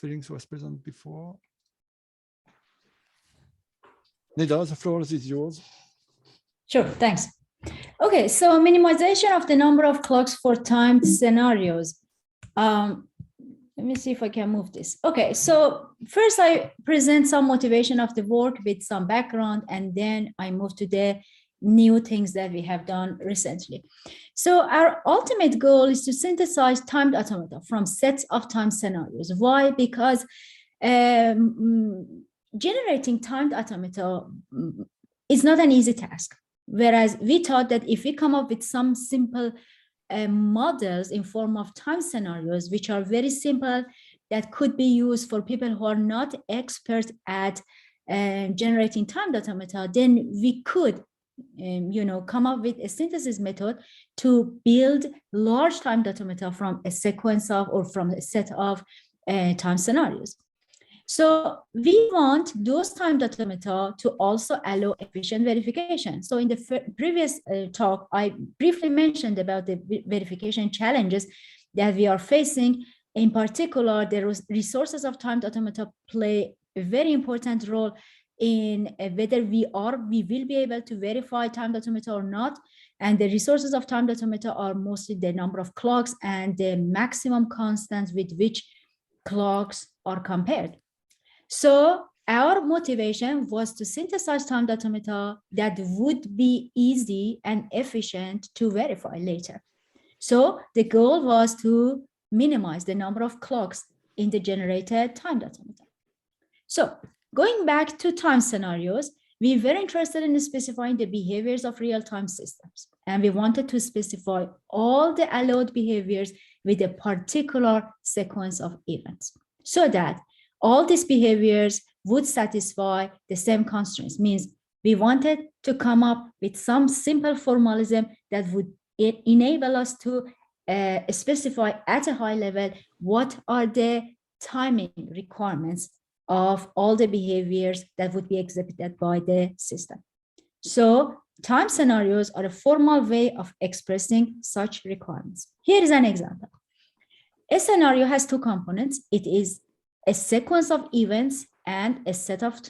Feliks was present before. Neda, the floor is yours. Sure, thanks. Okay, so minimization of the number of clocks for timed scenarios. Let me see if I can move this. Okay, so first I present some motivation of the work with some background, and then I move to the new things that we have done recently. So our ultimate goal is to synthesize timed automata from sets of time scenarios. Why? Because generating timed automata is not an easy task. Whereas we thought that if we come up with some simple models in form of time scenarios, which are very simple, that could be used for people who are not experts at generating timed automata, then we could come up with a synthesis method to build large timed automata from a sequence of or from a set of time scenarios. So we want those timed automata to also allow efficient verification. So in the previous talk, I briefly mentioned about the verification challenges that we are facing. In particular, the resources of timed automata play a very important role in whether we will be able to verify timed automata or not. And the resources of timed automata are mostly the number of clocks and the maximum constants with which clocks are compared. So our motivation was to synthesize timed automata that would be easy and efficient to verify later. So the goal was to minimize the number of clocks in the generated timed automata. So going back to time scenarios, we were interested in specifying the behaviors of real-time systems. And we wanted to specify all the allowed behaviors with a particular sequence of events so that all these behaviors would satisfy the same constraints. Means we wanted to come up with some simple formalism that would enable us to specify at a high level what are the timing requirements of all the behaviors that would be executed by the system. So time scenarios are a formal way of expressing such requirements. Here is an example. A scenario has two components. It is a sequence of events and a set of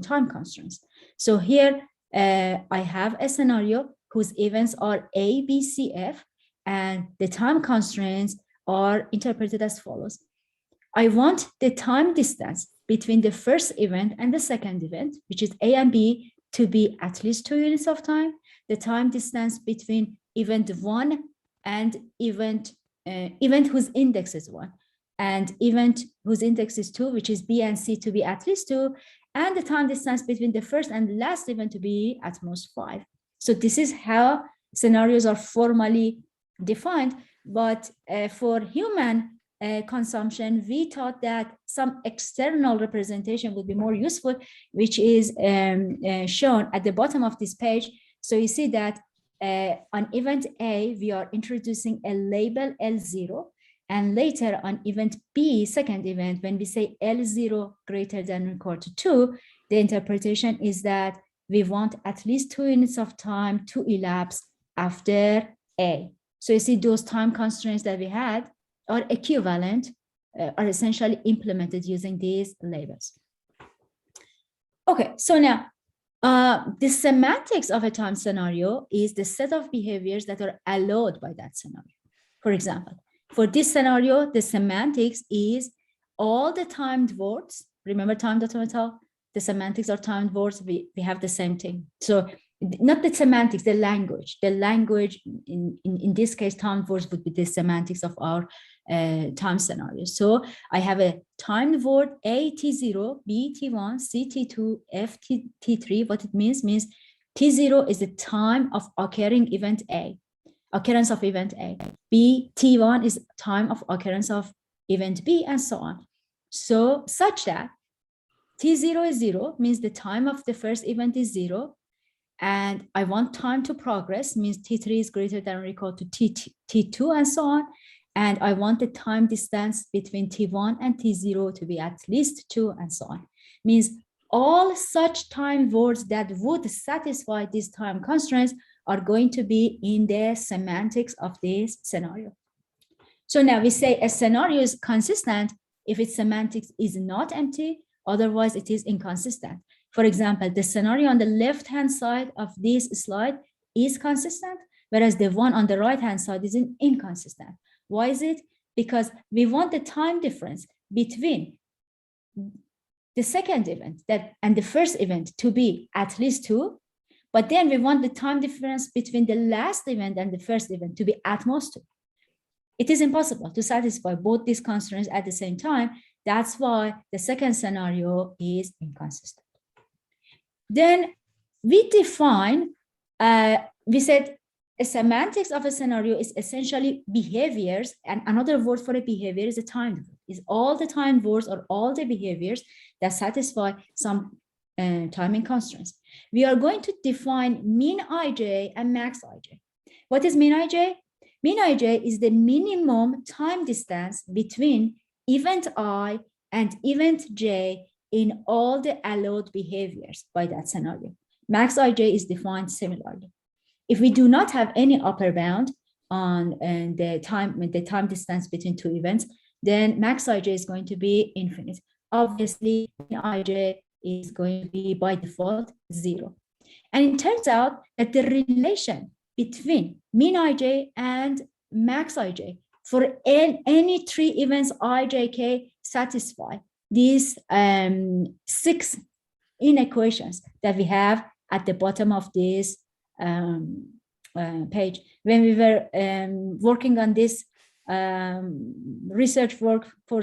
time constraints. So here I have a scenario whose events are A, B, C, F, and the time constraints are interpreted as follows. I want the time distance between the first event and the second event, which is A and B, to be at least 2 units of time. The time distance between event 1 and event whose index is 1, and event whose index is 2, which is B and C, to be at least 2, and the time distance between the first and last event to be at most 5. So this is how scenarios are formally defined. But for human consumption, we thought that some external representation would be more useful, which is shown at the bottom of this page. So you see that on event A, we are introducing a label L0. And later on event B, second event, when we say L0 greater than or equal to 2, the interpretation is that we want at least 2 units of time to elapse after A. So you see those time constraints that we had are equivalent, are essentially implemented using these labels. Okay, so now the semantics of a time scenario is the set of behaviors that are allowed by that scenario. For example, for this scenario, the semantics is all the timed words. Remember timed automata? The semantics are timed words. We have the same thing. So not the semantics, the language. The language, in this case, timed words would be the semantics of our time scenario. So I have a timed word A T0, B T1, C T2, F T3. What it means T0 is the time of occurring event A. Occurrence of event A. B, T1 is time of occurrence of event B, and so on. So such that T0 is 0, means the time of the first event is 0. And I want time to progress, means T3 is greater than or equal to T2, and so on. And I want the time distance between T1 and T0 to be at least 2, and so on. Means all such time words that would satisfy these time constraints are going to be in the semantics of this scenario. So now we say a scenario is consistent if its semantics is not empty, otherwise it is inconsistent. For example, the scenario on the left-hand side of this slide is consistent, whereas the one on the right-hand side is inconsistent. Why is it? Because we want the time difference between the second event and the first event to be at least 2, but then we want the time difference between the last event and the first event to be at most 2. It is impossible to satisfy both these constraints at the same time. That's why the second scenario is inconsistent. Then we define, we said a semantics of a scenario is essentially behaviors, and another word for a behavior is a timed word. Is all the timed words or all the behaviors that satisfy some timing constraints. We are going to define min ij and max ij. What is min ij? Min ij is the minimum time distance between event I and event j in all the allowed behaviors by that scenario. Max ij is defined similarly. If we do not have any upper bound on the time distance between 2 events, then max ij is going to be infinite. Obviously, ij is going to be by default 0. And it turns out that the relation between min ij and max ij for any 3 events ijk satisfy these 6 inequations that we have at the bottom of this page. When we were working on this research work for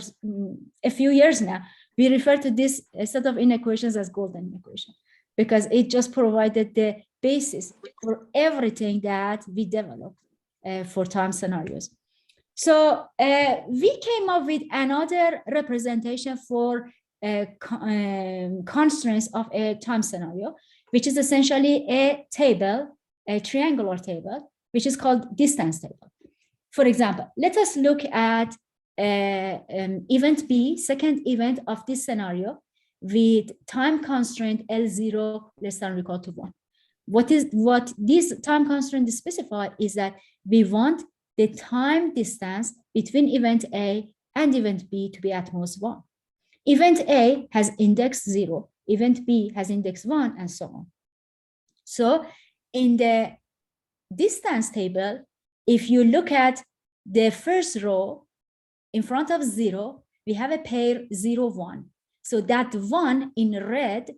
a few years now, we refer to this set of inequations as golden equation, because it just provided the basis for everything that we developed for time scenarios. So we came up with another representation for constraints of a time scenario, which is essentially a table, a triangular table, which is called distance table. For example, let us look at event B, second event of this scenario, with time constraint L0 less than or equal to 1. What this time constraint specifies is that we want the time distance between event A and event B to be at most 1. Event A has index 0, event B has index 1, and so on. So in the distance table, if you look at the first row in front of 0, we have a pair 0, 1. So that 1 in red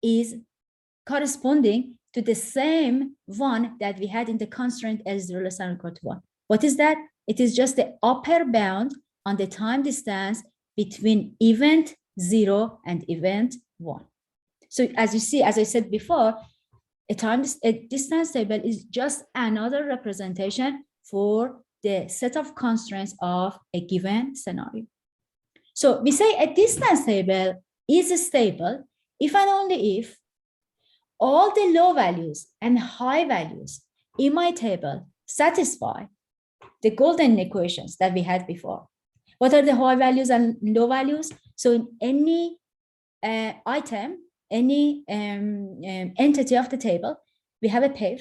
is corresponding to the same 1 that we had in the constraint L0 less than or equal to 1. What is that? It is just the upper bound on the time distance between event 0 and event 1. So as you see, as I said before, a distance table is just another representation for the set of constraints of a given scenario. So we say a distance table is stable if and only if all the low values and high values in my table satisfy the golden equations that we had before. What are the high values and low values? So in any item, any entity of the table, we have a pair.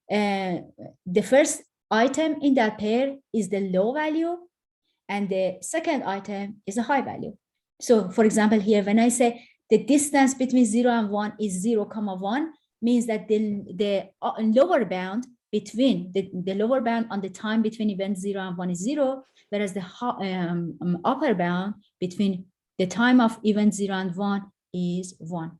The first item in that pair is the low value, and the second item is a high value. So for example, here, when I say the distance between 0 and 1 is 0, 1, means that the lower bound between the lower bound on the time between event 0 and 1 is 0, whereas the upper bound between the time of event 0 and 1 is 1.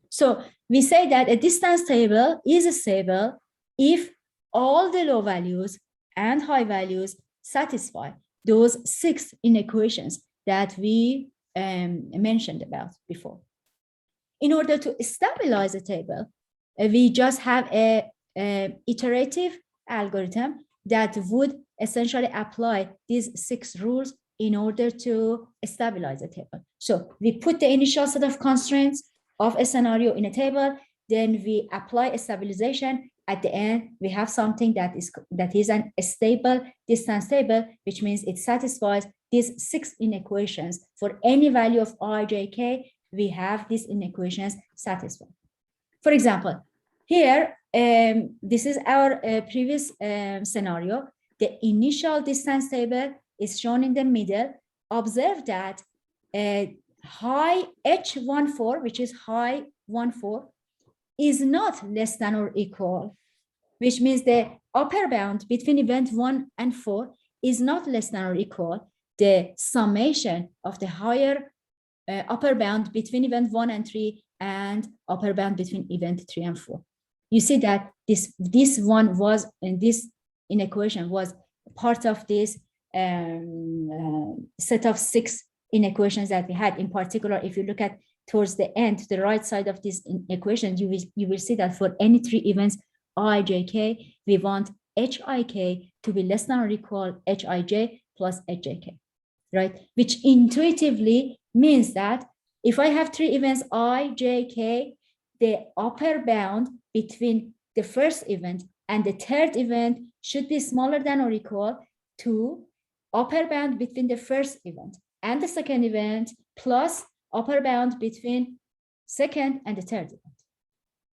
So we say that a distance table is stable if all the low values and high values satisfy those 6 inequations that we mentioned about before. In order to stabilize a table, we just have a iterative algorithm that would essentially apply these 6 rules in order to stabilize a table. So we put the initial set of constraints of a scenario in a table, then we apply a stabilization. At the end, we have something that is a stable distance table, which means it satisfies these 6 inequations. For any value of I, j, k, we have these inequations satisfied. For example, here, this is our previous scenario. The initial distance table is shown in the middle. Observe that high H14, which is high 14, is not less than or equal, which means the upper bound between event 1 and 4 is not less than or equal the summation of the higher upper bound between event 1 and 3 and upper bound between event 3 and 4. You see that this one was, in this inequation, was part of this set of 6 inequations that we had. In particular, if you look at towards the end, to the right side of this equation, you will see that for any 3 events I, j, k, we want hij to be less than or equal hij plus hjk, right? Which intuitively means that if I have 3 events I, j, k, the upper bound between the first event and the third event should be smaller than or equal to upper bound between the first event and the second event plus upper bound between second and the third event.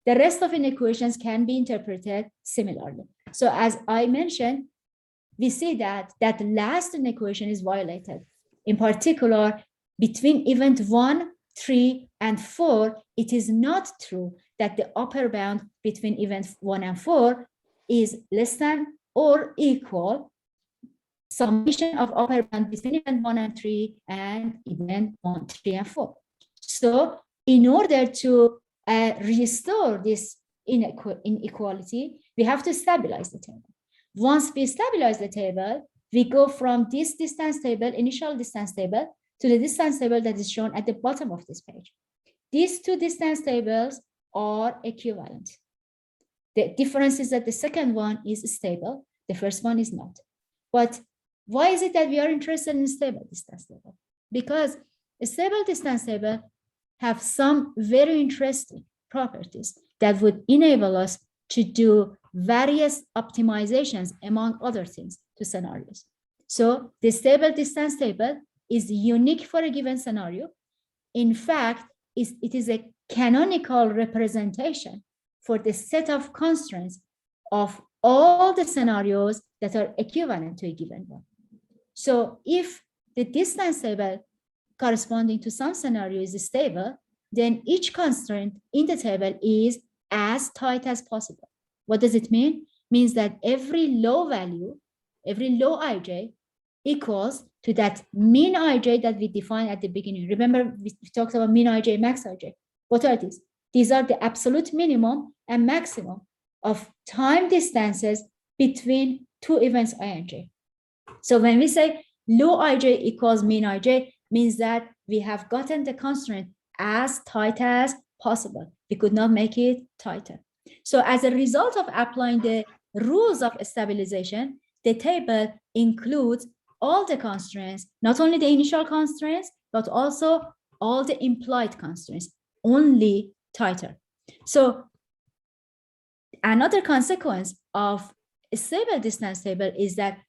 The rest of inequations can be interpreted similarly. So as I mentioned, we see that that last inequation is violated. In particular, between event 1, 3, and 4, it is not true that the upper bound between events 1 and 4 is less than or equal summation of upper bound between event 1 and 3 and event 1, 3, and 4. So in order to restore this inequality, we have to stabilize the table. Once we stabilize the table, we go from this distance table, initial distance table, to the distance table that is shown at the bottom of this page. These 2 distance tables are equivalent. The difference is that the second one is stable, the first one is not. But why is it that we are interested in stable distance table? Because a stable distance table have some very interesting properties that would enable us to do various optimizations, among other things, to scenarios. So the stable distance table is unique for a given scenario. In fact, it is a canonical representation for the set of constraints of all the scenarios that are equivalent to a given one. So if the distance table corresponding to some scenario is stable, then each constraint in the table is as tight as possible. What does it mean? It means that every low value, every low ij equals to that mean ij that we defined at the beginning. Remember, we talked about mean ij, max ij. What are these? These are the absolute minimum and maximum of time distances between 2 events I and j. So when we say low ij equals mean ij, means that we have gotten the constraint as tight as possible. We could not make it tighter. So as a result of applying the rules of stabilization, the table includes all the constraints, not only the initial constraints, but also all the implied constraints, only tighter. So another consequence of a stable distance table is that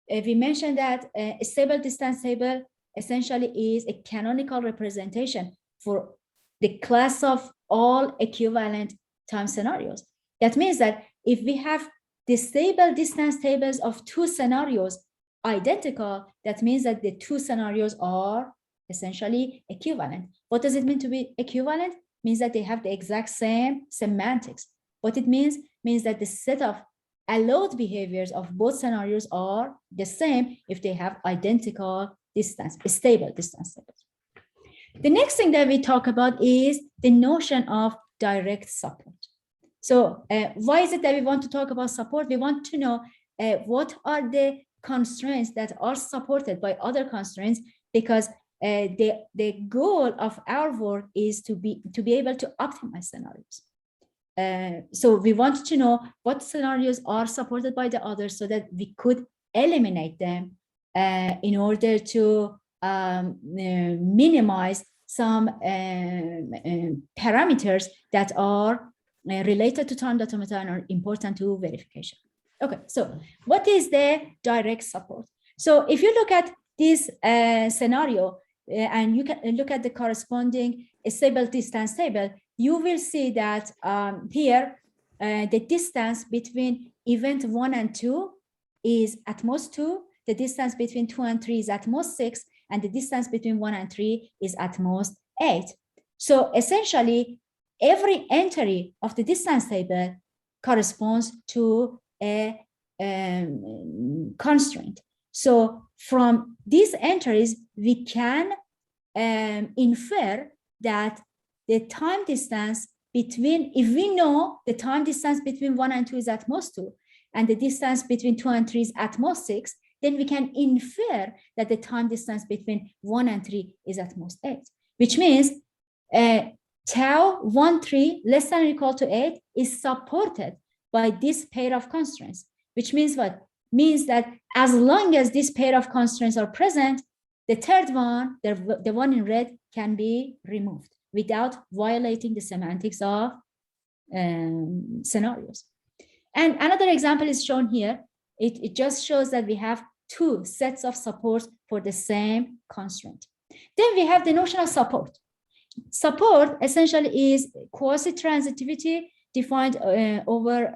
we mentioned that a stable distance table essentially is a canonical representation for the class of all equivalent time scenarios. That means that if we have the stable distance tables of 2 scenarios identical, that means that the 2 scenarios are essentially equivalent. What does it mean to be equivalent? It means that they have the exact same semantics. What it means that the set of allowed behaviors of both scenarios are the same if they have identical distance, stable distance tables. The next thing that we talk about is the notion of direct support. So why is it that we want to talk about support? We want to know what are the constraints that are supported by other constraints, because the goal of our work is to be able to optimize scenarios. So we want to know what scenarios are supported by the others so that we could eliminate them in order to minimize some parameters that are related to timed automata and are important to verification. Okay, so what is the direct support? So if you look at this scenario and you can look at the corresponding stable distance table, you will see that here the distance between event 1 and 2 is at most 2. The distance between 2 and 3 is at most 6. and the distance between 1 and 3 is at most 8. So essentially, every entry of the distance table corresponds to a constraint. So from these entries, we can infer that the time distance between, if we know the time distance between 1 and 2 is at most 2, and the distance between 2 and 3 is at most 6, then we can infer that the time distance between 1 and 3 is at most 8, which means tau 1, 3 less than or equal to 8 is supported by this pair of constraints, which means what? Means that as long as this pair of constraints are present, the third one, the one in red, can be removed without violating the semantics of scenarios. And another example is shown here. It just shows that we have two sets of supports for the same constraint. Then we have the notion of support. Support essentially is quasi-transitivity defined over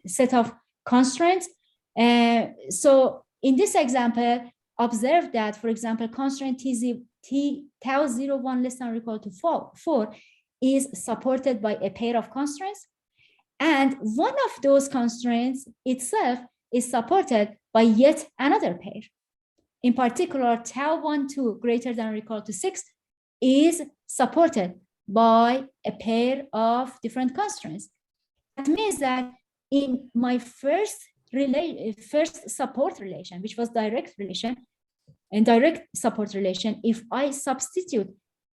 set of constraints. So in this example, observe that, for example, constraint tau 0, 1 less than or equal to 4 is supported by a pair of constraints. And one of those constraints itself is supported by yet another pair. In particular, tau 1, 2 greater than or equal to 6 is supported by a pair of different constraints. That means that in my first support relation, which was direct relation and direct support relation, if I substitute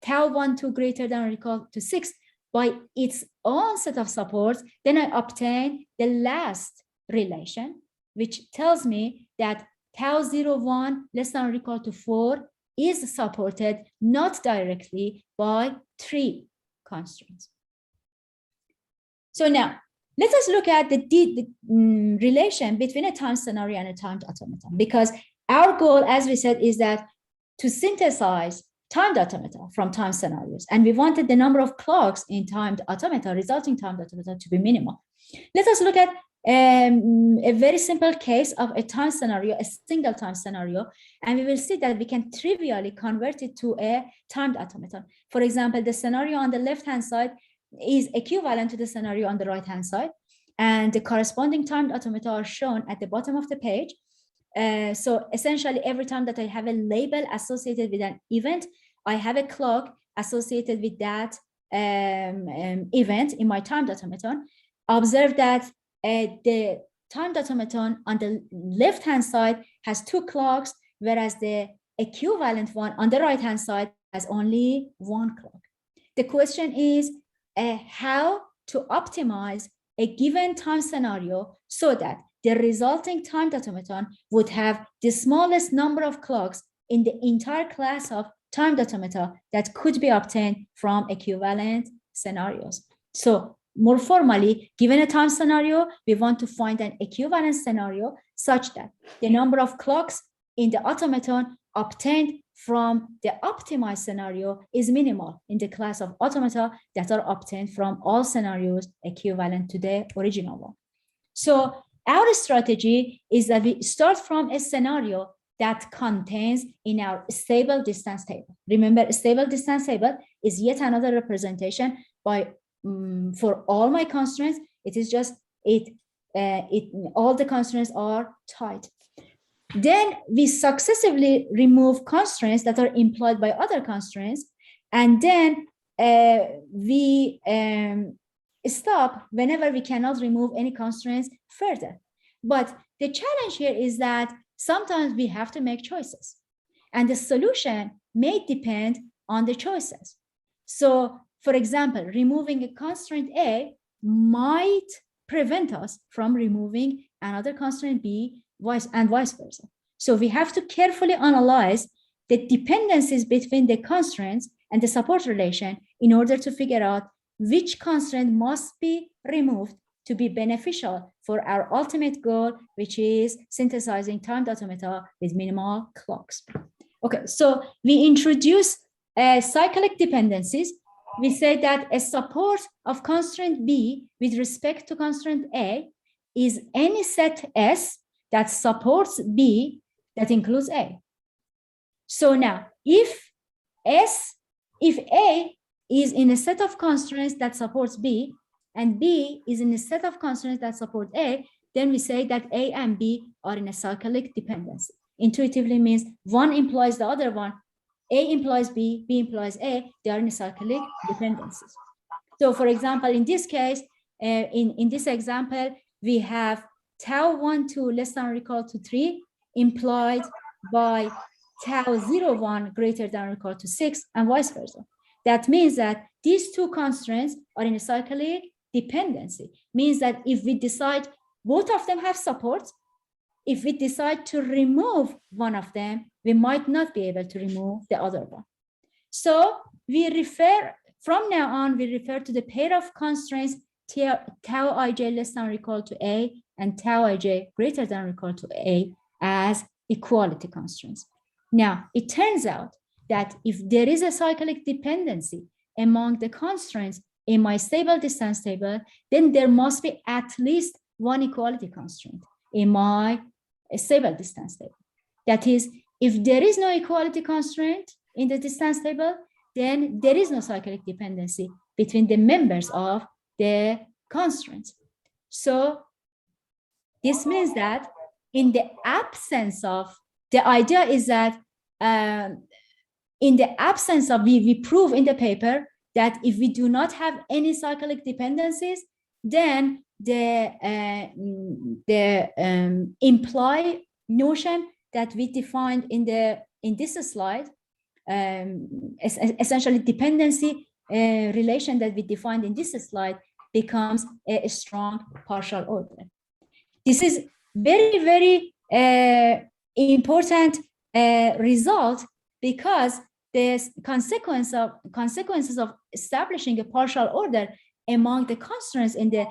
tau 1, 2 greater than or equal to 6 by its own set of supports, then I obtain the last relation, which tells me that tau 0, 1 less than or equal to 4 is supported not directly by 3 constraints. So now, let us look at the relation between a time scenario and a timed automaton, because our goal, as we said, is that to synthesize timed automata from time scenarios, and we wanted the number of clocks in timed automata, resulting timed automata, to be minimal. Let us look at a very simple case of a time scenario, a single time scenario, and we will see that we can trivially convert it to a timed automaton. For example, the scenario on the left-hand side is equivalent to the scenario on the right-hand side, and the corresponding timed automata are shown at the bottom of the page. So essentially, every time that I have a label associated with an event, I have a clock associated with that event in my timed automaton. Observe that the timed automaton on the left-hand side has 2 clocks, whereas the equivalent one on the right-hand side has only 1 clock. The question is how to optimize a given time scenario so that the resulting timed automaton would have the smallest number of clocks in the entire class of timed automata that could be obtained from equivalent scenarios. So more formally, given a time scenario, we want to find an equivalent scenario such that the number of clocks in the automaton obtained from the optimized scenario is minimal in the class of automata that are obtained from all scenarios equivalent to the original one. So our strategy is that we start from a scenario that contains in our stable distance table. Remember, a stable distance table is yet another representation by for all my constraints. It is just all the constraints are tied. Then we successively remove constraints that are implied by other constraints, and then we stop whenever we cannot remove any constraints further. But the challenge here is that sometimes we have to make choices, and the solution may depend on the choices. So, for example, removing a constraint A might prevent us from removing another constraint B, and vice versa. So we have to carefully analyze the dependencies between the constraints and the support relation in order to figure out which constraint must be removed to be beneficial for our ultimate goal, which is synthesizing timed automata with minimal clocks. Okay, so we introduce cyclic dependencies. We say that a support of constraint B with respect to constraint A is any set S that supports B that includes A. So now, if A is in a set of constraints that supports B, and B is in a set of constraints that support A, then we say that A and B are in a cyclic dependency. Intuitively means one implies the other one. A implies B, B implies A, they are in a cyclic dependencies. So for example, in this case, in this example, we have tau 1, 2 less than or equal to 3 implied by tau 0, 1 greater than or equal to 6 and vice versa. That means that these two constraints are in a cyclic dependency. Means that if we decide both of them have support, if we decide to remove one of them, we might not be able to remove the other one. So we refer, from now on, we refer to the pair of constraints tau ij less than or equal to A and tau ij greater than or equal to A as equality constraints. Now, it turns out that if there is a cyclic dependency among the constraints in my stable distance table, then there must be at least one equality constraint in my stable distance table. That is, if there is no equality constraint in the distance table, then there is no cyclic dependency between the members of the constraints. So this means that in the absence of, the idea is that in the absence of, we prove in the paper that if we do not have any cyclic dependencies, then the imply notion that we defined in this slide, essentially dependency relation that we defined in this slide, becomes a strong partial order. This is very, very important result, because the consequences of establishing a partial order among the constraints in the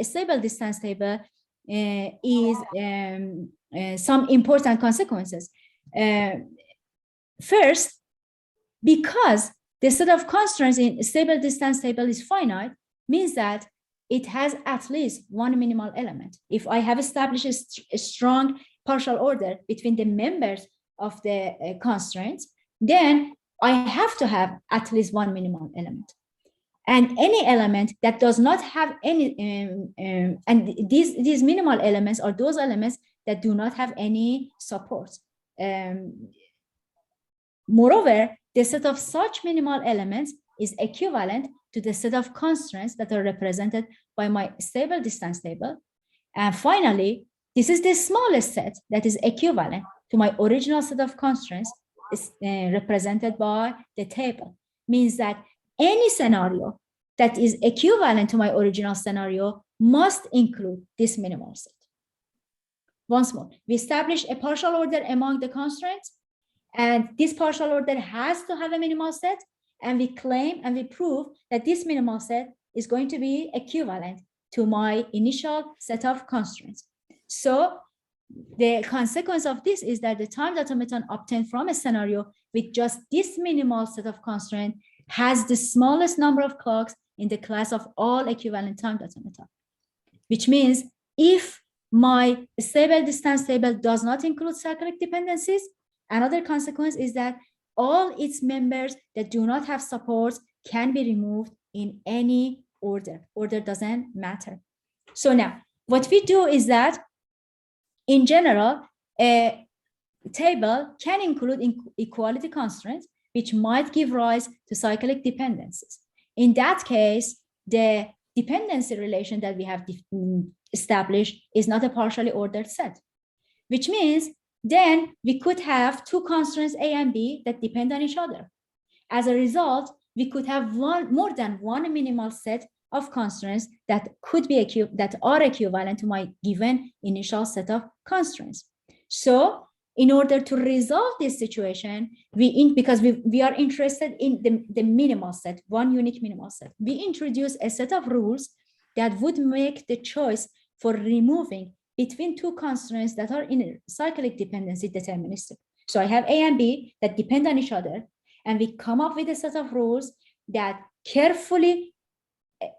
stable distance table is some important consequences. First, because the set of constraints in stable distance table is finite, means that it has at least one minimal element. If I have established a strong partial order between the members of the constraints, then I have to have at least one minimal element. And any element that does not have any, and these minimal elements are those elements that do not have any support. Moreover, the set of such minimal elements is equivalent to the set of constraints that are represented by my stable distance table. And finally, this is the smallest set that is equivalent to my original set of constraints is represented by the table. Means that any scenario that is equivalent to my original scenario must include this minimal set. Once more, we establish a partial order among the constraints, and this partial order has to have a minimal set, and we claim and we prove that this minimal set is going to be equivalent to my initial set of constraints. So the consequence of this is that the timed automaton obtained from a scenario with just this minimal set of constraints has the smallest number of clocks in the class of all equivalent timed automata, which means if my stable distance table does not include cyclic dependencies, another consequence is that all its members that do not have support can be removed in any order. Order doesn't matter. So now, what we do is that, in general, a table can include equality constraints, which might give rise to cyclic dependencies. In that case, the dependency relation that we have established is not a partially ordered set, which means then we could have two constraints A and B that depend on each other. As a result, we could have more than one minimal set of constraints that could be that are equivalent to my given initial set of constraints. So in order to resolve this situation, because we are interested in the minimal set, one unique minimal set, we introduce a set of rules that would make the choice for removing between two constraints that are in a cyclic dependency deterministic. So I have A and B that depend on each other, and we come up with a set of rules that carefully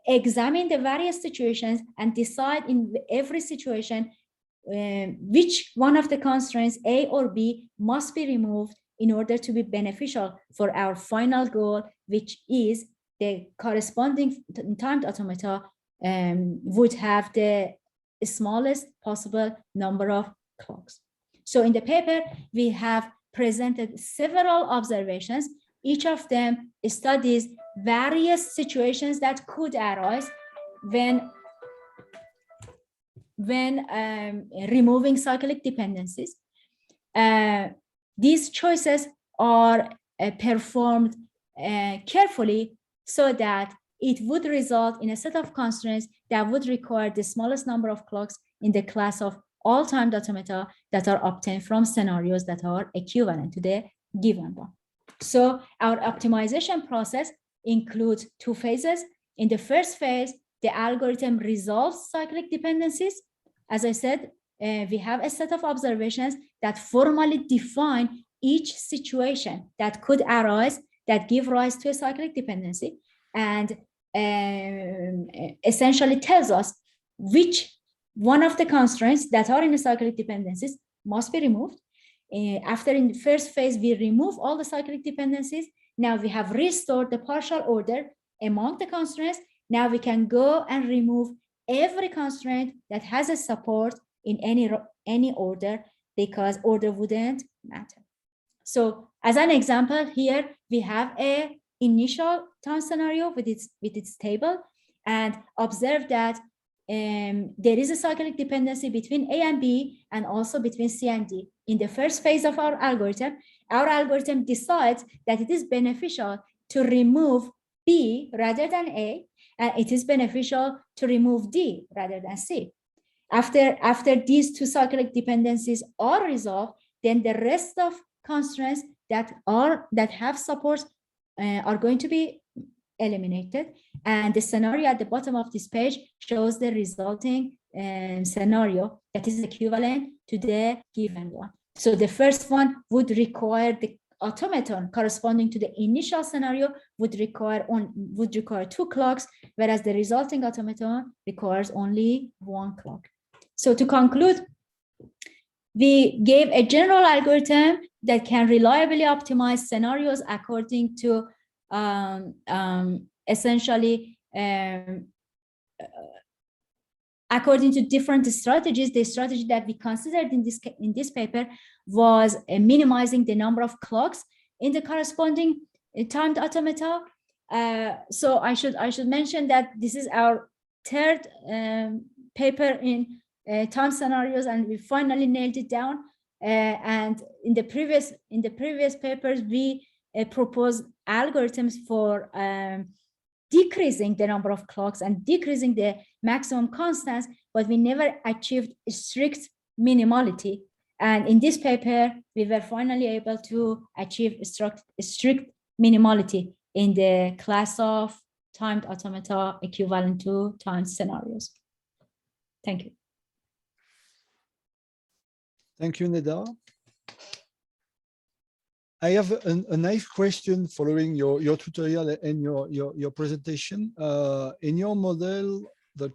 examine the various situations and decide in every situation which one of the constraints, A or B, must be removed in order to be beneficial for our final goal, which is the corresponding timed automata would have the smallest possible number of clocks. So in the paper, we have presented several observations. Each of them studies various situations that could arise when removing cyclic dependencies. These choices are performed carefully so that it would result in a set of constraints that would require the smallest number of clocks in the class of all timed automata that are obtained from scenarios that are equivalent to the given one. So our optimization process includes two phases. In the first phase, the algorithm resolves cyclic dependencies. As I said, we have a set of observations that formally define each situation that could arise that give rise to a cyclic dependency, and essentially tells us which one of the constraints that are in the cyclic dependencies must be removed. After in the first phase, we remove all the cyclic dependencies. Now we have restored the partial order among the constraints. Now we can go and remove every constraint that has a support in any order, because order wouldn't matter. So as an example here, we have a initial time scenario with its table, and observe that there is a cyclic dependency between A and B, and also between C and D. In the first phase of our algorithm decides that it is beneficial to remove B rather than A, and it is beneficial to remove D rather than C. After these two cyclic dependencies are resolved, then the rest of constraints that have supports are going to be eliminated, and the scenario at the bottom of this page shows the resulting scenario that is equivalent to the given one. So the first one would require the automaton corresponding to the initial scenario would require 2 clocks, whereas the resulting automaton requires only 1 clock. So to conclude, we gave a general algorithm that can reliably optimize scenarios according to essentially according to different strategies. The strategy that we considered in this paper was minimizing the number of clocks in the corresponding timed automata. So I should mention that this is our third paper in time scenarios, and we finally nailed it down. And in the previous papers, we proposed algorithms for decreasing the number of clocks and decreasing the maximum constants, but we never achieved strict minimality. And in this paper, we were finally able to achieve strict minimality in the class of timed automata equivalent to timed scenarios. Thank you. Thank you, Neda. I have a nice question following your tutorial and your presentation. In your model, the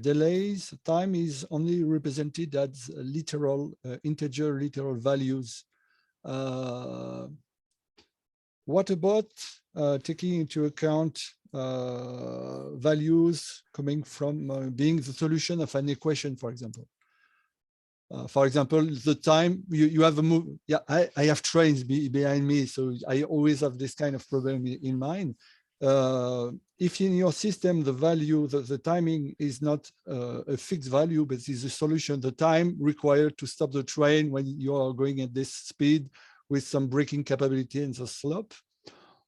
delays time is only represented as literal integer literal values. What about taking into account values coming from being the solution of an equation, for example? For example, the time you have a move. Yeah, I have trains behind me, so I always have this kind of problem in mind. If in your system the value, the timing is not a fixed value, but is a solution, the time required to stop the train when you are going at this speed with some braking capability and the slope,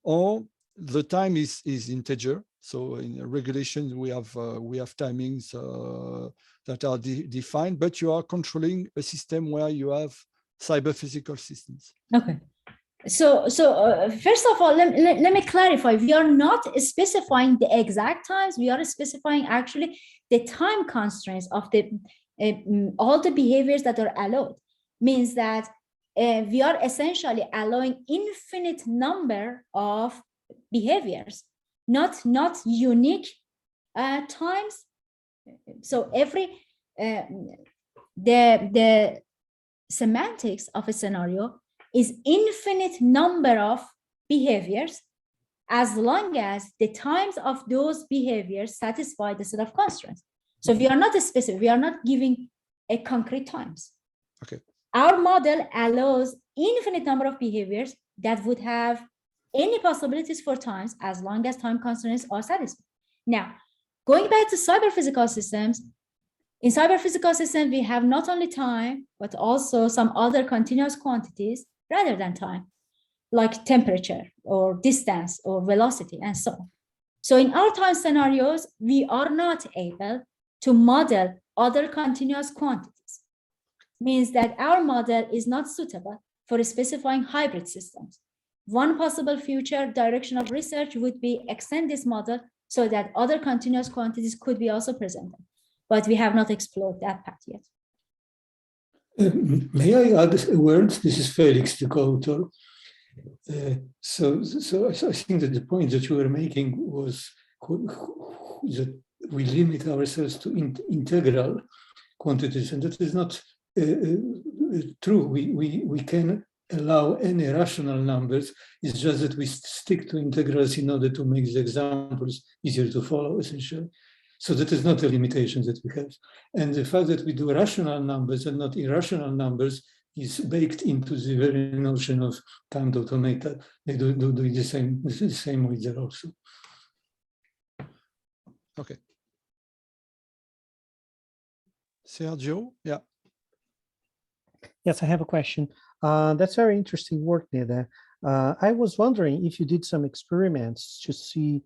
or the time is integer. So in regulations, we have timings that are defined, but you are controlling a system where you have cyber physical systems. Okay. So first of all, let me clarify. We are not specifying the exact times. We are specifying actually the time constraints of the all the behaviors that are allowed. Means that we are essentially allowing infinite number of behaviors, not unique times. So every the semantics of a scenario is infinite number of behaviors as long as the times of those behaviors satisfy the set of constraints. So we are not specific, we are not giving a concrete times. Okay. Our model allows infinite number of behaviors that would have any possibilities for times as long as time constraints are satisfied. Now, going back to cyber physical systems, in cyber physical systems, we have not only time, but also some other continuous quantities rather than time, like temperature or distance or velocity and so on. So in our time scenarios, we are not able to model other continuous quantities. Means that our model is not suitable for specifying hybrid systems. One possible future direction of research would be extend this model so that other continuous quantities could be also presented. But we have not explored that path yet. May I add a word? This is Feliks, the co-author. So I think that the point that you were making was that we limit ourselves to integral quantities, and that is not true. We can allow any rational numbers. It's just that we stick to integrals in order to make the examples easier to follow, essentially. So that is not a limitation that we have. And the fact that we do rational numbers and not irrational numbers is baked into the very notion of timed automata. They do the same way there also. Okay. Sergio, yeah. Yes, I have a question. That's very interesting work, Neda. I was wondering if you did some experiments to see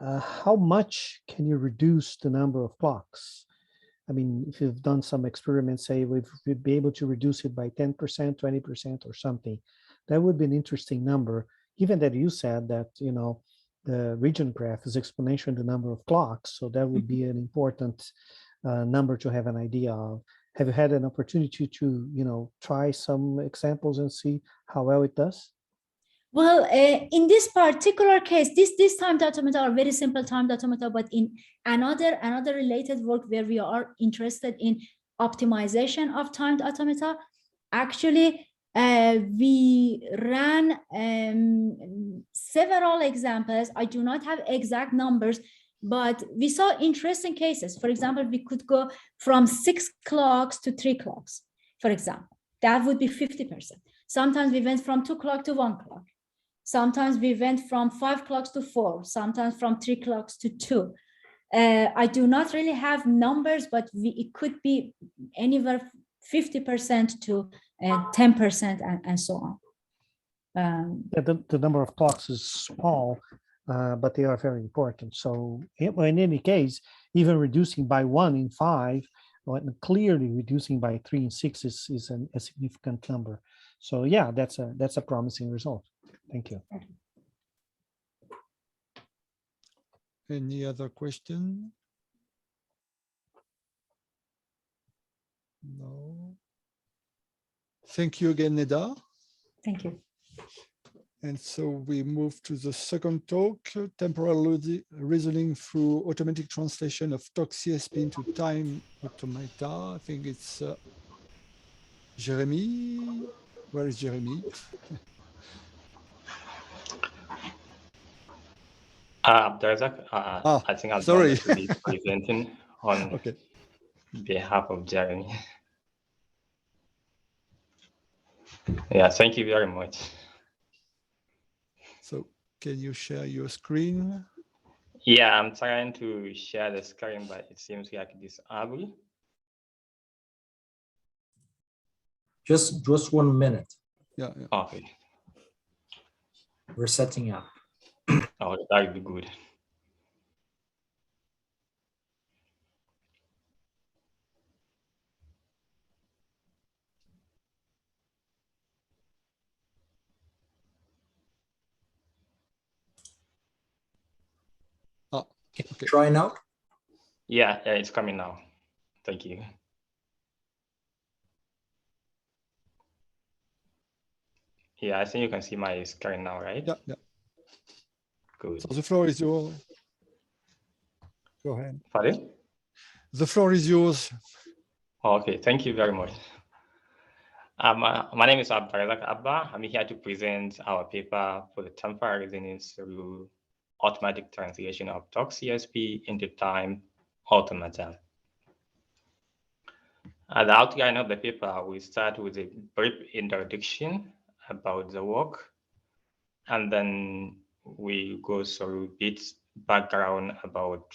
how much can you reduce the number of clocks? I mean, if you've done some experiments, say we'd be able to reduce it by 10%, 20% or something, that would be an interesting number, given that you said that, you know, the region graph is exponential in the number of clocks. So that would be an important number to have an idea of. Have you had an opportunity to, you know, try some examples and see how well it does? Well, in this particular case, this timed automata are very simple timed automata, but in another related work where we are interested in optimization of timed automata, actually, we ran several examples. I do not have exact numbers, but we saw interesting cases. For example, we could go from 6 clocks to 3 clocks, for example. That would be 50%. Sometimes we went from 2 clocks to 1 clock. Sometimes we went from 5 clocks to 4, sometimes from 3 clocks to 2. I do not really have numbers, but it could be anywhere 50% to 10% and so on. Yeah, the number of clocks is small, but they are very important. So in any case, even reducing by 1 in 5, or clearly reducing by 3 in 6 is a significant number. So yeah, that's a promising result. Thank you. Any other question? No. Thank you again, Neda. Thank you. And so we move to the second talk, temporal reasoning through automatic translation of tock-CSP into time automata. I think it's Jeremy. Where is Jeremy? Abdulrazaq, I think I'm sorry. going to be presenting on Okay. behalf of Jeremy. Yeah, thank you very much. So can you share your screen? Yeah, I'm trying to share the screen, but it seems like disabled. Just 1 minute. Yeah. Okay. We're setting up. Oh, that would be good. Okay. Try now. Yeah, it's coming now. Thank you. Yeah, I think you can see my screen now, right? Yeah. Good. So the floor is yours. Go ahead. Pardon? The floor is yours. Okay, thank you very much. My name is Abdulrazaq Abba. I'm here to present our paper for the temporal reasoning through automatic translation of tock-CSP into time automata. The outline of the paper, we start with a brief introduction about the work, and then we go through its background about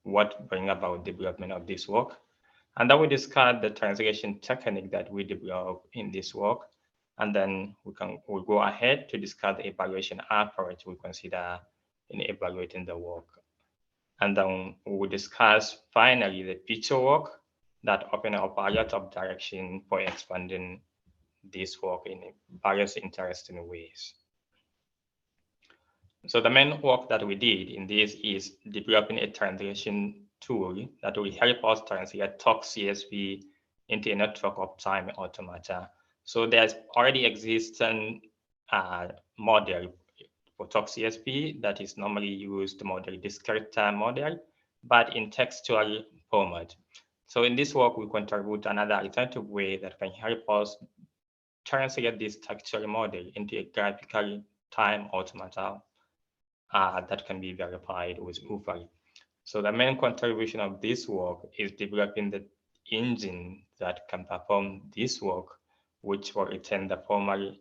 what bring about development of this work. And then we discuss the translation technique that we develop in this work. And then we'll go ahead to discuss the evaluation approach we consider in evaluating the work. And then we'll discuss finally the future work that open up a lot of direction for expanding this work in various interesting ways. So the main work that we did in this is developing a translation tool that will help us translate tock-CSP into a network of time automata. So there's already existing model for tock-CSP that is normally used to model discrete time model, but in textual format. So in this work, we contribute another alternative way that can help us translate this textual model into a graphical time automata that can be verified with UFA. So the main contribution of this work is developing the engine that can perform this work, which will retain the formal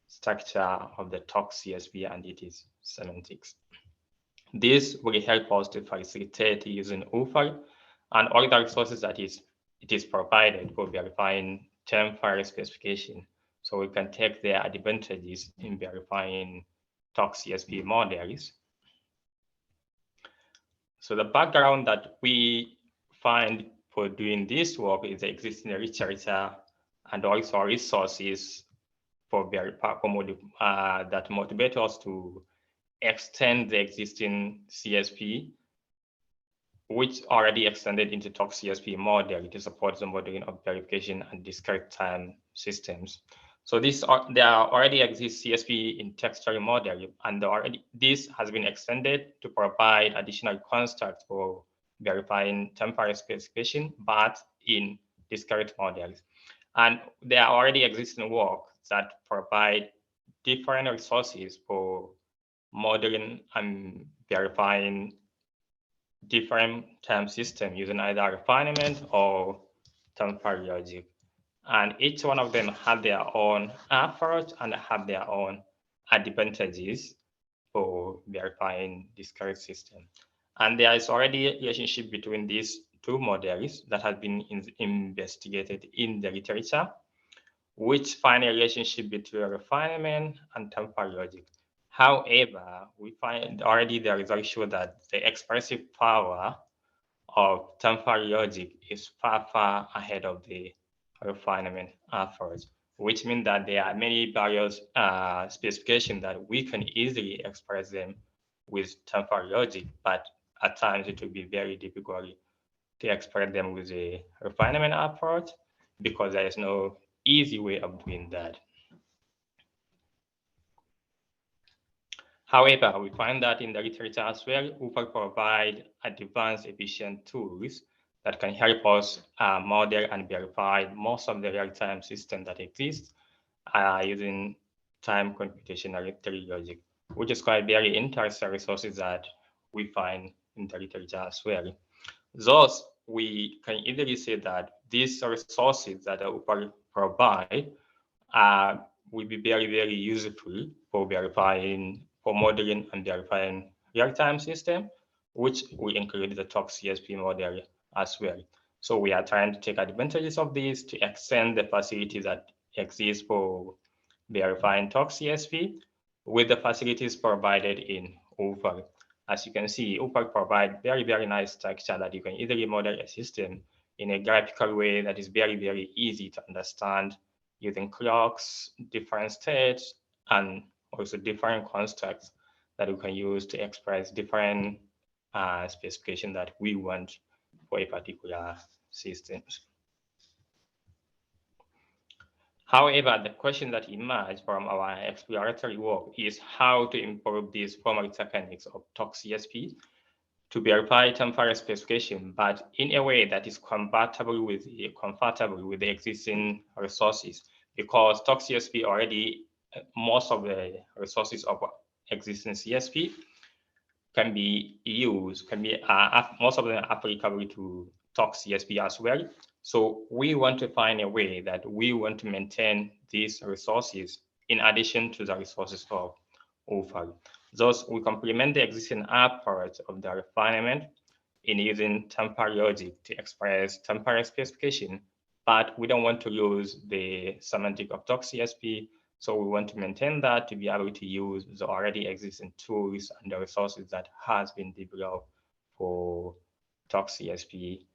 structure of the tock-CSP and its semantics. This will help us to facilitate using UFA and all the resources that it is provided for verifying temporal specification. So we can take their advantages in verifying tock-CSP models. So the background that we find for doing this work is the existing literature and also resources for that motivate us to extend the existing CSP, which already extended into tock-CSP model to support the modeling of verification and discrete time systems. So there already exists CSP in textual model, and this has been extended to provide additional constructs for verifying temporal specification, but in discrete models. And there are already existing work that provide different resources for modeling and verifying different time systems using either refinement or temporal logic. And each one of them have their own approach and have their own advantages for verifying discrete system. And there is already a relationship between these two models that has been investigated in the literature, which find a relationship between refinement and temporal logic. However, we find already the results show that the expressive power of temporal logic is far, far ahead of the refinement approach, which means that there are many various specifications that we can easily express them with temporal logic, but at times it will be very difficult to express them with a refinement approach because there is no easy way of doing that. However, we find that in the literature as well, UFA provide advanced efficient tools that can help us model and verify most of the real-time systems that exist using time computational logic, which is quite very interesting resources that we find in the literature as well. Thus, we can easily say that these resources that UFA provide will be very, very useful for modeling and verifying real-time system, which will include the tock-CSP model as well. So we are trying to take advantages of this to extend the facilities that exist for verifying tock-CSP with the facilities provided in UFA. As you can see, UFA provides very, very nice structure that you can easily model a system in a graphical way that is very, very easy to understand using clocks, different states, and also different constructs that we can use to express different specifications that we want for a particular system. However, the question that emerged from our exploratory work is how to improve these formal techniques of tock-CSP to verify temporal specification, but in a way that is compatible with the existing resources, because tock-CSP already, most of the resources of existing CSP can be used, most of them are applicable to tock-CSP as well. So we want to find a way that we want to maintain these resources in addition to the resources of UFAR. Thus, we complement the existing approach of the refinement in using temporal logic to express temporal specification, but we don't want to lose the semantic of tock-CSP. So we want to maintain that to be able to use the already existing tools and the resources that has been developed for tock-CSP.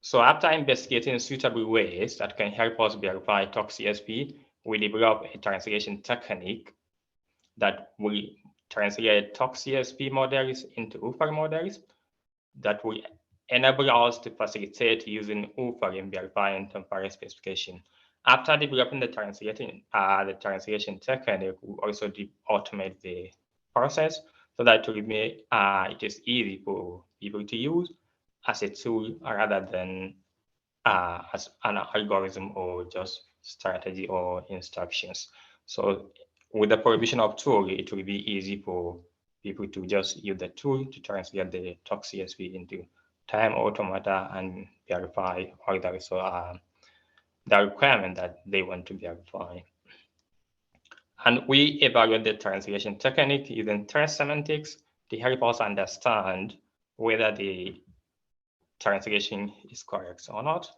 So after investigating suitable ways that can help us verify tock-CSP, we develop a translation technique that will translate tock-CSP models into UFAR models that will enable us to facilitate using UFAR in verifying temporal specification. After developing the translation technique, we also automate the process so that it is easy for people to use as a tool rather than as an algorithm or just strategy or instructions. So with the provision of tool, it will be easy for people to just use the tool to translate the tock-CSP into time automata and verify all the requirement that they want to verify. And we evaluate the translation technique using trace semantics to help us understand whether the translation is correct or not.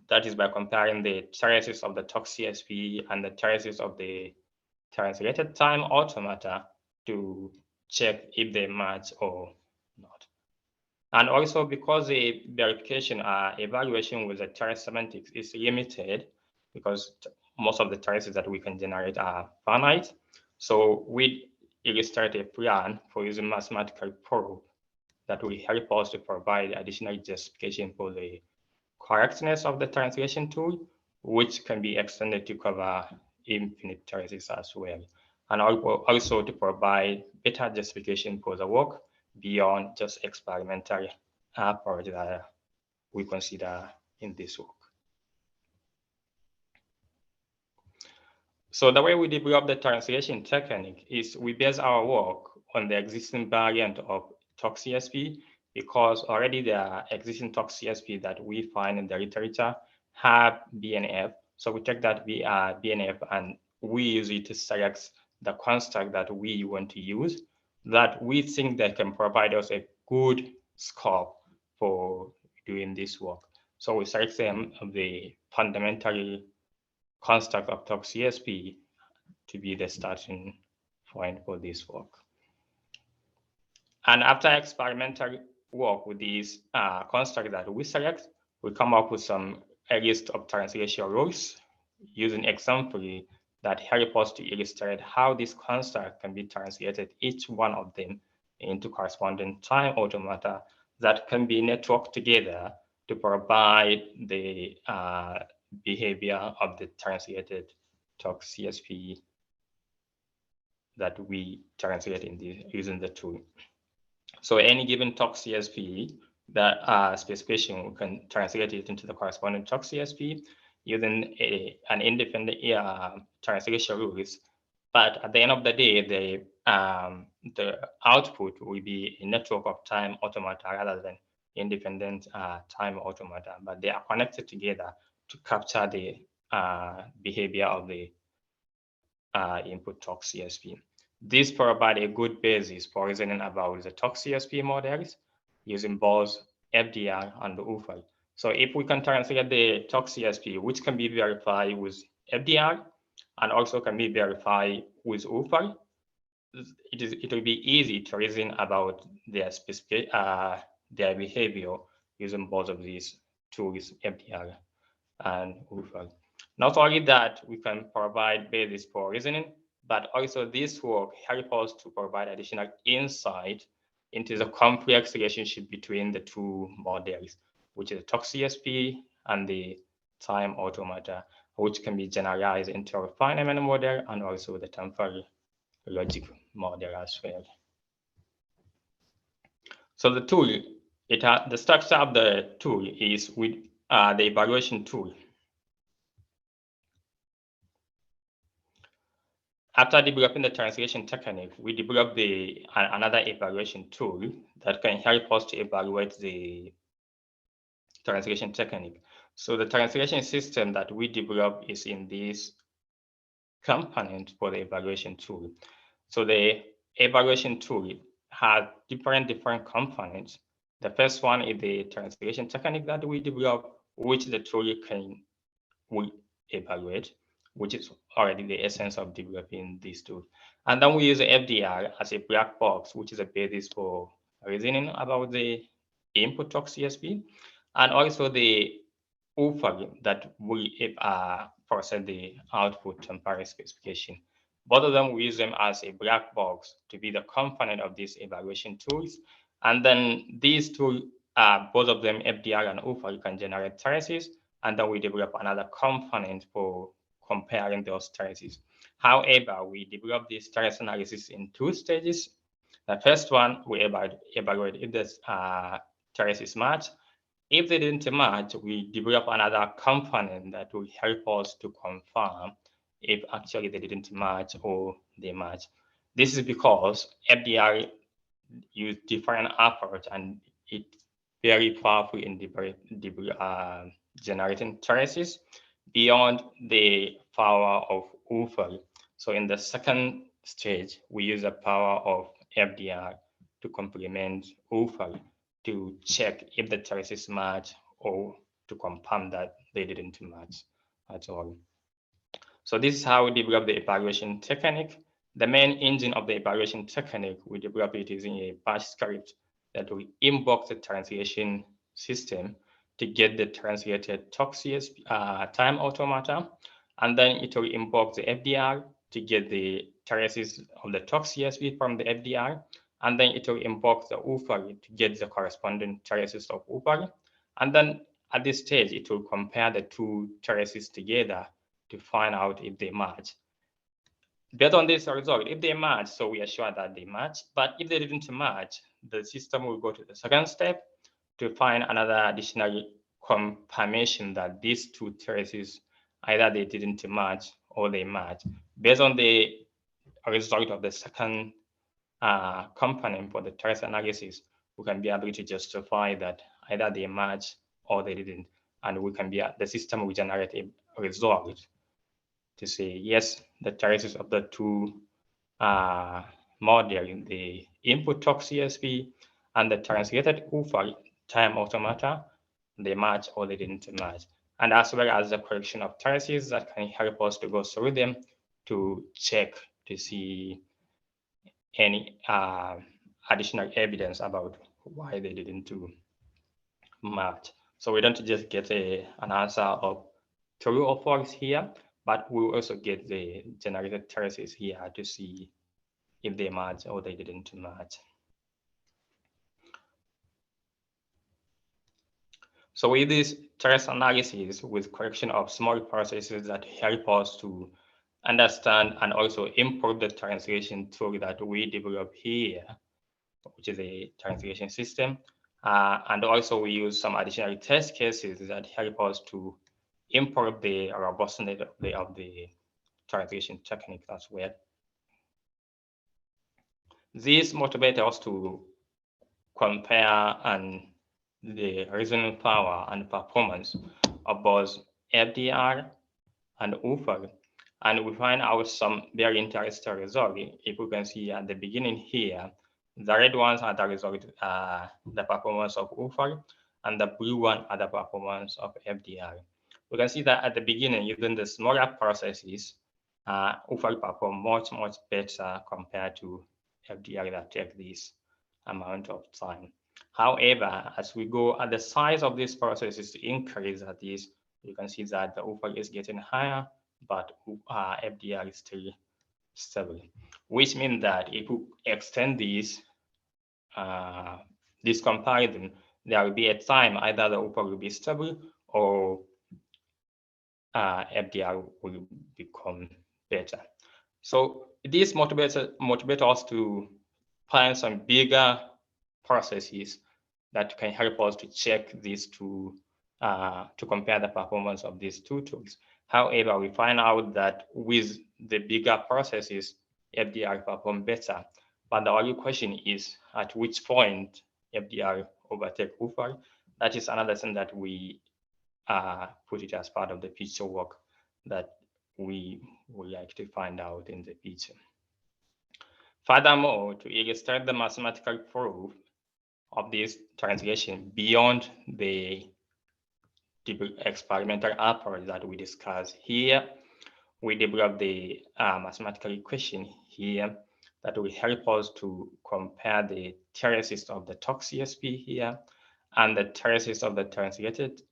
That is by comparing the traces of the tock-CSP and the traces of the translated time automata to check if they match or not. And also because the verification evaluation with the trace semantics is limited, because most of the traces that we can generate are finite. So we illustrate a plan for using mathematical proof that will help us to provide additional justification for the correctness of the translation tool, which can be extended to cover infinite traces as well. And also to provide better justification for the work beyond just experimental approach that we consider in this work. So the way we develop the translation technique is we base our work on the existing variant of tock-CSP, because already the existing tock-CSP that we find in the literature have BNF. So we take that BNF and we use it to select the construct that we want to use, that we think that can provide us a good scope for doing this work. So we select them the fundamental construct of tock-CSP to be the starting point for this work. And after experimental work with these constructs that we select, we come up with a list of translation rules using examples that help us to illustrate how this construct can be translated, each one of them, into corresponding time automata that can be networked together to provide the behavior of the translated tock-CSP that we translate using the tool. So any given tock-CSP that specification, we can translate it into the corresponding tock-CSP using an independent translation rules. But at the end of the day, the output will be a network of time automata rather than independent time automata, but they are connected together to capture the behavior of the input tock-CSP. This provides a good basis for reasoning about the tock-CSP models using both FDR and UFAR. So if we can translate the tock-CSP, which can be verified with FDR and also can be verified with UFAR, it will be easy to reason about their behavior using both of these tools, FDR and UFAR. Not only that, we can provide basis for reasoning, but also this work helps us to provide additional insight into the complex relationship between the two models, which is the tock-CSP and the time automata, which can be generalized into a refinement model and also the temporal logic model as well. So the tool, the structure of the tool is with the evaluation tool. After developing the translation technique, we developed another evaluation tool that can help us to evaluate the translation technique. So the translation system that we developed is in this component for the evaluation tool. So the evaluation tool has different components. The first one is the translation technique that we developed, which the tool will evaluate, which is already the essence of developing this tool. And then we use the FDR as a black box, which is a basis for reasoning about the input tock-CSP, and also the UFA that will process the output temporal specification. Both of them, we use them as a black box to be the component of these evaluation tools. And then these tools, both of them, FDR and UFA, can generate traces. And then we develop another component for comparing those traces. However, we develop this trace analysis in two stages. The first one, we evaluate if the traces match. If they didn't match, we develop another component that will help us to confirm if actually they didn't match or they match. This is because FDR use different approach and it's very powerful in generating traces beyond the power of UFA. So in the second stage, we use the power of FDR to complement UFA to check if the traces match or to confirm that they didn't match at all. So this is how we develop the evaluation technique. The main engine of the evaluation technique, we develop it using a bash script that will invoke the translation system to get the translated tock-CSP time automata, and then it will invoke the FDR to get the traces of the tock-CSP from the FDR, and then it will invoke the UFA to get the corresponding traces of UFA, and then at this stage it will compare the two traces together to find out if they match. Based on this result, if they match, so we are sure that they match. But if they didn't match, the system will go to the second step to find another additional confirmation that these two traces, either they didn't match or they match. Based on the result of the second component for the trace analysis, we can be able to justify that either they match or they didn't. And we can the system will generate a result to say, yes, the traces of the two model, the input tock-CSP and the translated UFA time automata, they match or they didn't match. And as well as the correction of traces that can help us to go through them to check to see any additional evidence about why they didn't match. So we don't just get an answer of true or false here, but we'll also get the generated traces here to see if they match or they didn't match. So with this trace analysis with correction of small processes that help us to understand and also improve the translation tool that we develop here, which is a translation system. And also we use some additional test cases that help us to improve the robustness of the translation technique as well. These motivate us to compare the reasoning power and performance of both FDR and UFA, and we find out some very interesting results. If we can see at the beginning here, the red ones are the result, the performance of UFA, and the blue one are the performance of FDR. We can see that at the beginning, using the smaller processes, UFA perform much better compared to FDR that take this amount of time. However, as we go, the size of these processes increase at this, you can see that the UFA is getting higher, but FDR is still stable, which means that if we extend this comparison, there will be a time either the UFA will be stable or FDR will become better. So this motivates us to find some bigger processes that can help us to check these two, to compare the performance of these two tools. However, we find out that with the bigger processes, FDR perform better. But the only question is at which point FDR overtake UFAR. That is another thing that we put it as part of the feature work that we would like to find out in the future. Furthermore, to illustrate the mathematical proof of this translation beyond the experimental approach that we discussed here, we developed the mathematical equation here that will help us to compare the traces of the tock-CSP here and the traces of the translated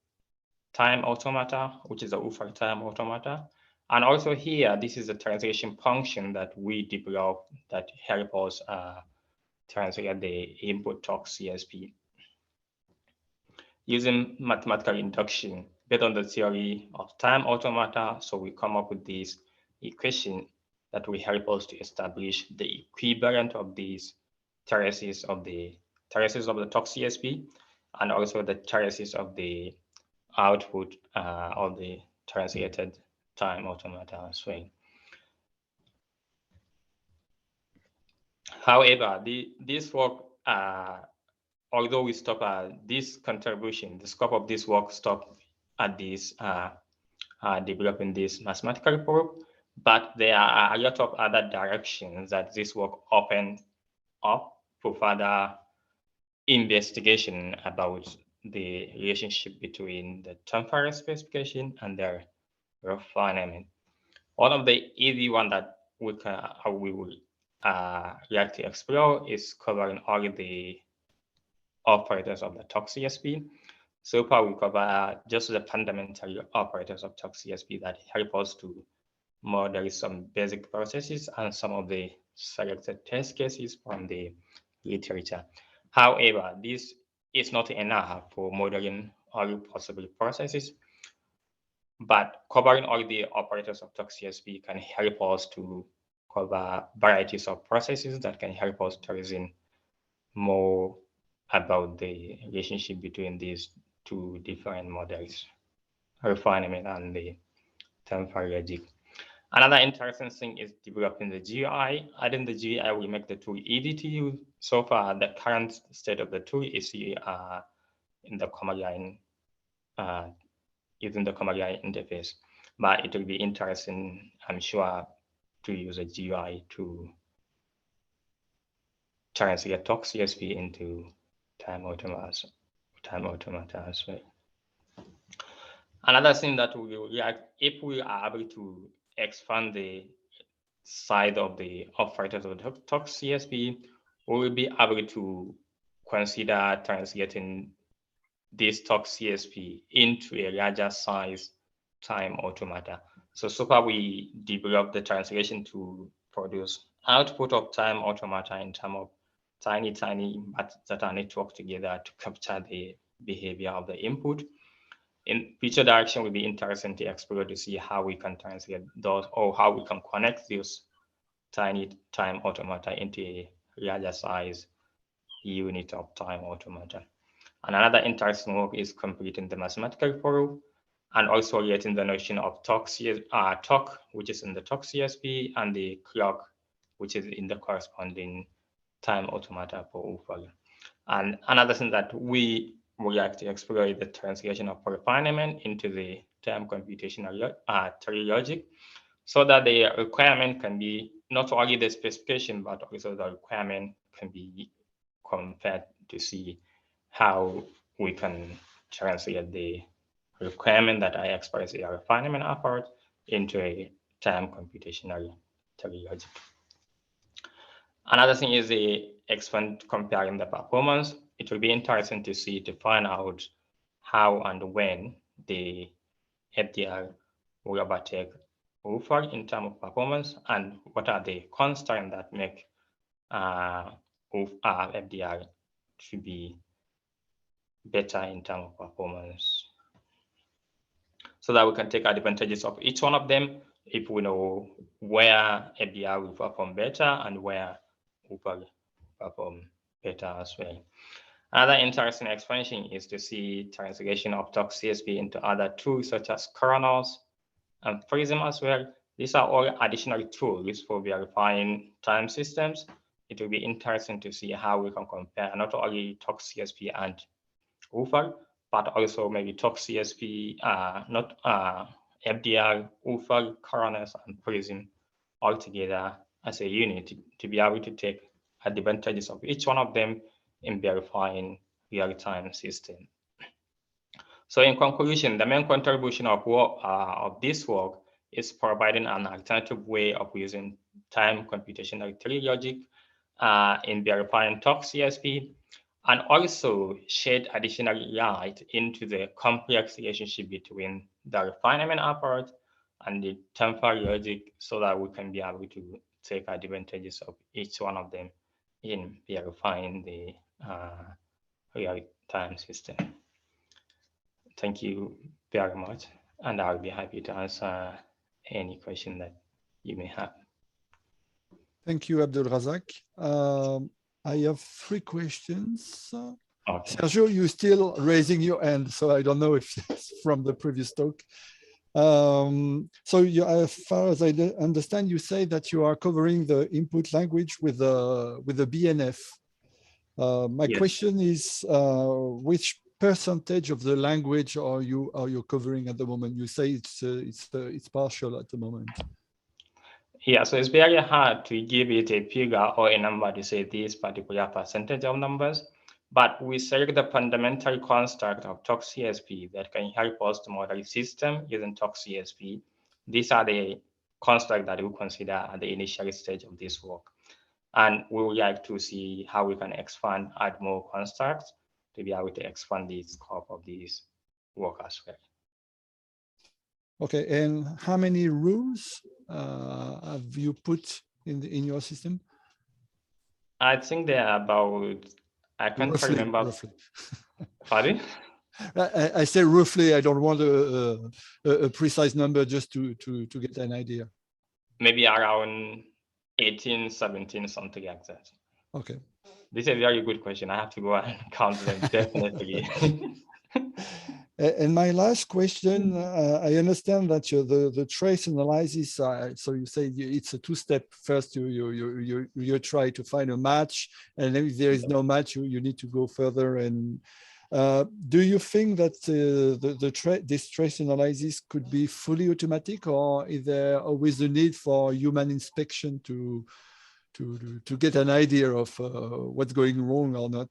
time automata, which is the UFAR time automata. And also here, this is a translation function that we developed that help us translate the input tock-CSP. Using mathematical induction based on the theory of time automata, so we come up with this equation that will help us to establish the equivalent of these traces of the tock-CSP and also the traces of the output of the translated time automata as well. However, this work, although we stop at this contribution, the scope of this work stop at this developing this mathematical proof, but there are a lot of other directions that this work opens up for further investigation about the relationship between the temporal specification and their refinement. One of the easy one that we will like to explore is covering all the operators of the tock-CSP. So far, we cover just the fundamental operators of tock-CSP that help us to model some basic processes and some of the selected test cases from the literature. However, this is not enough for modeling all possible processes, but covering all the operators of tock-CSP can help us to cover varieties of processes that can help us to reason more about the relationship between these two different models, refinement and the temporal logic. Another interesting thing is developing the GUI. Adding the GUI will make the tool easy to use. So far, the current state of the tool is in the command line, using the command line interface. But it will be interesting, I'm sure, to use a GUI to translate tock-CSP into time automata as well. Another thing that we will react, if we are able to expand the size of the operators of the tock-CSP, we will be able to consider translating this tock-CSP into a larger size time automata. So far we developed the translation to produce output of time automata in terms of tiny bits that are networked together to capture the behavior of the input. In future direction, will be interesting to explore to see how we can translate those or how we can connect those tiny time automata into a larger size unit of time automata. And another interesting work is completing the mathematical proof and also relating the notion of tock, which is in the tock-CSP, and the clock, which is in the corresponding time automata for UFAR. And another thing that we would like to explore is the translation of refinement into the time computational tree logic, so that the requirement can be not only the specification, but also the requirement can be compared to see how we can translate the requirement that I express in a refinement effort into a time computational tree logic. Another thing is the expand comparing the performance. It will be interesting to see, to find out how and when the FDR will overtake UFAR in terms of performance, and what are the constraints that make FDR to be better in terms of performance, so that we can take advantages of each one of them if we know where FDR will perform better and where UFA perform better as well. Another interesting expansion is to see translation of tock-CSP into other tools such as kernels and Prism as well. These are all additional tools for verifying time systems. It will be interesting to see how we can compare not only tock-CSP and UFA, but also maybe tock-CSP, FDR, UFA, kernels, and Prism all together as a unit to be able to take advantages of each one of them in verifying real-time system. So in conclusion, the main contribution of this work is providing an alternative way of using time computational tree logic in verifying tock-CSP, and also shed additional light into the complex relationship between the refinement approach and the temporal logic, so that we can be able to take advantages of each one of them in verifying the real-time system. Thank you very much, and I'll be happy to answer any question that you may have. Thank you, Abdulrazaq. I have 3 questions. Okay. Sergio, you're still raising your hand, so I don't know if it's from the previous talk. So you, as far as I understand, you say that you are covering the input language with the BNF. My question is, which percentage of the language are you covering at the moment? You say it's partial at the moment. Yeah, so it's very hard to give it a figure or a number to say this particular percentage of numbers, but we select the fundamental construct of tock-CSP that can help us to model system using tock-CSP. These are the constructs that we consider at the initial stage of this work. And we would like to see how we can expand, add more constructs to be able to expand the scope of this work as well. Okay, and how many rules have you put in your system? I think there are about, I can't remember. Roughly. Pardon? I say roughly. I don't want a precise number, just to get an idea. Maybe around 18, 17, something like that. Okay. This is a very good question. I have to go and count them, definitely. And my last question, I understand that the trace analysis, so you say it's a 2-step. First, you try to find a match, and then if there is no match, you need to go further. And do you think that this trace analysis could be fully automatic, or is there always a need for human inspection to get an idea of what's going wrong or not?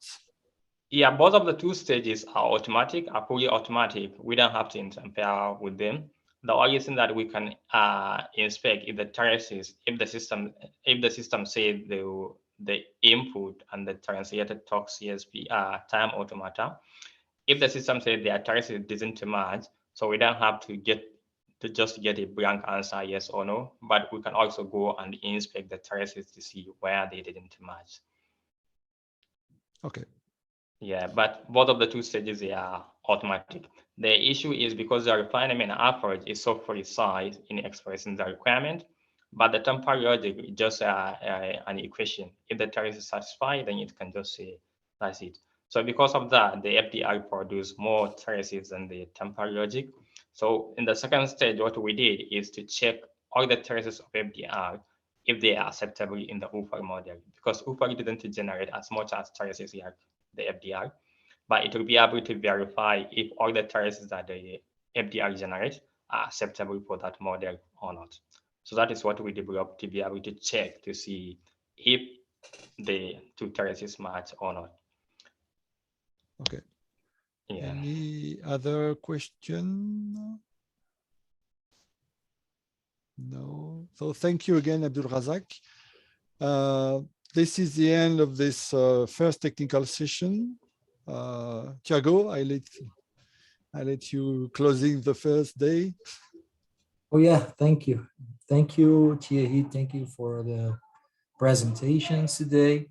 Yeah, both of the 2 stages are fully automatic. We don't have to interfere with them. The only thing that we can inspect is the traces. If the system says the input and the translated tock-CSP time automata, if the system says their traces doesn't match, so we don't have to just get a blank answer, yes or no, but we can also go and inspect the traces to see where they didn't match. Okay. Yeah, but both of the 2 stages, they are automatic. The issue is because the refinement approach is so precise in expressing the requirement, but the temporal logic is just an equation. If the trace is satisfied, then it can just say that's it. So because of that, the FDR produce more traces than the temporal logic. So in the second stage, what we did is to check all the traces of FDR if they are acceptable in the UFA model, because UFA didn't generate as much as traces like the FDR, but it will be able to verify if all the traces that the FDR generates are acceptable for that model or not. So that is what we developed to be able to check to see if the 2 traces match or not. Okay. Yeah. Any other question? No. So thank you again, Abdulrazaq. This is the end of this first technical session. Thiago, I let you closing the first day. Oh yeah, thank you. Thank you, Thierry. Thank you for the presentations today.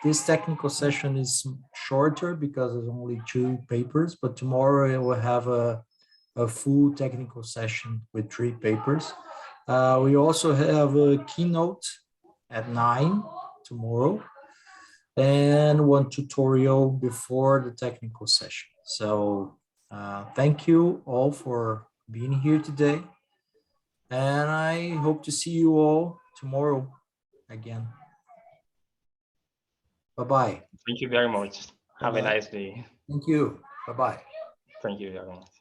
This technical session is shorter because there's only 2 papers, but tomorrow we'll have a a full technical session with 3 papers. We also have a keynote at 9 tomorrow and one tutorial before the technical session. So thank you all for being here today. And I hope to see you all tomorrow again. Bye-bye. Thank you very much. Have a Bye-bye. nice day. Thank you. Bye-bye. Thank you very much.